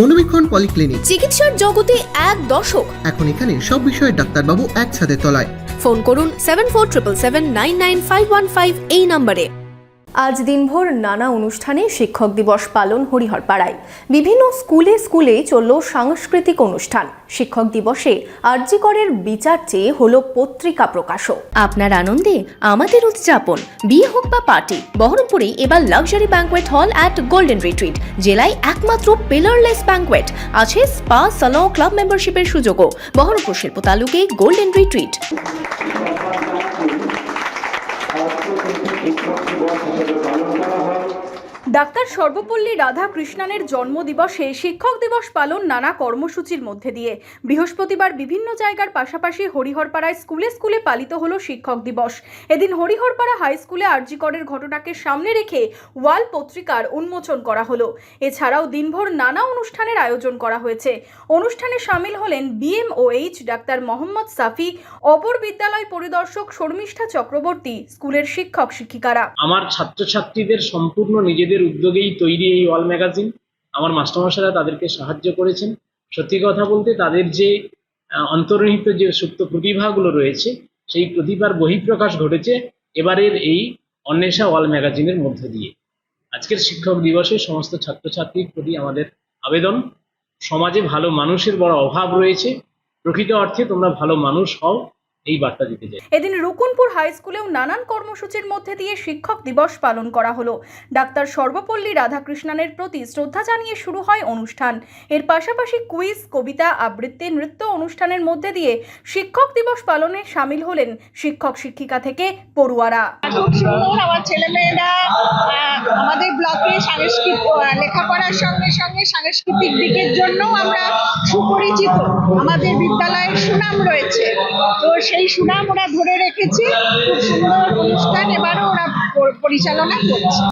মনোবীক্ষণ polyclinic, চিকিৎসার জগতে এক দশক। এখন এখানে সব বিষয়ে ডাক্তারবাবু এক ছাদের তলায়। ফোন করুন 7477799515 এই নম্বরে। আজ দিনভর নানা অনুষ্ঠানে শিক্ষক দিবস পালন হরিহরপাড়ায়। বিভিন্ন স্কুলে চলল সাংস্কৃতিক অনুষ্ঠান। শিক্ষক দিবসে আরজি করের বিচার চেয়ে হলো পত্রিকা প্রকাশও। আপনার আনন্দে আমাদের উদযাপন। বিয়ে হোক বা পার্টি, বহরমপুরে এবার luxury banquet hall at golden retreat. জেলায় একমাত্র পিলারলেস ব্যাংকোয়েট। আছে স্পা, সালন, ক্লাব মেম্বারশিপের সুযোগও। বহরমপুর শিল্প তালুকে গোল্ডেন রিট্রিট। ডাক্তার সর্বপল্লী রাধাকৃষ্ণনের জন্মদিবসে শিক্ষক দিবস পালন নানা কর্মসূচির মধ্যে দিয়ে। বৃহস্পতিবার বিভিন্ন জায়গার পাশাপাশি হরিহরপাড়ায় স্কুলে পালিত হলো শিক্ষক দিবস। এদিন হরিহরপাড়া হাই স্কুলে আরজি করের ঘটনাকে সামনে রেখে ওয়াল পত্রিকার উন্মোচন করা হলো। এছাড়াও দিনভর নানা অনুষ্ঠানের আয়োজন করা হয়েছে। অনুষ্ঠানে সামিল হলেন BMOH ডাক্তার মোহাম্মদ সাফি, অপর বিদ্যালয় পরিদর্শক শর্মিষ্ঠা চক্রবর্তী, স্কুলের শিক্ষক শিক্ষিকারা। আমার ছাত্রছাত্রীদের সম্পূর্ণ নিজেদের উদ্যোগেই তৈরি এই ওয়াল ম্যাগাজিন। আমার মাস্টারমশাইরা তাদেরকে সাহায্য করেছেন। সত্যি কথা বলতে তাদের যে অন্তর্নিহিত যে সুপ্ত প্রতিভাগুলো রয়েছে, সেই প্রতিভার বহিঃপ্রকাশ ঘটেছে এবারের এই অন্বেষা ওয়াল ম্যাগাজিনের মধ্য দিয়ে। আজকের শিক্ষক দিবসে সমস্ত ছাত্রছাত্রীর প্রতি আমাদের আবেদন, সমাজে ভালো মানুষের বড় অভাব রয়েছে, প্রকৃত অর্থে তোমরা ভালো মানুষ হও, এই বার্তা দিতে চাই। এদিন রুকুনপুর হাই স্কুলেও নানান কর্মসূচির মধ্যে দিয়ে শিক্ষক দিবস পালন করা হলো। ডাক্তার সর্বপল্লী রাধাকৃষ্ণনের প্রতি শ্রদ্ধা জানিয়ে শুরু হয় অনুষ্ঠান। এর পাশাপাশি কুইজ, কবিতা আবৃত্তি, নৃত্য অনুষ্ঠানের মধ্যে দিয়ে শিক্ষক দিবস পালনে সামিল হলেন শিক্ষক শিক্ষিকা থেকে পড়ুয়ারা। খুব সুন্দর। আমার ছেলেমেয়েরা আমাদের ব্লকে লেখাপড়ার সঙ্গে সঙ্গে সাংস্কৃতিক দিকের জন্য আমরা সুপরিচিত। আমাদের বিদ্যালয়ের সুনাম রয়েছে, তো সেই সুনাম ওরা ধরে রেখেছে। খুব সুন্দর অনুষ্ঠান এবারও ওরা পরিচালনা করছে।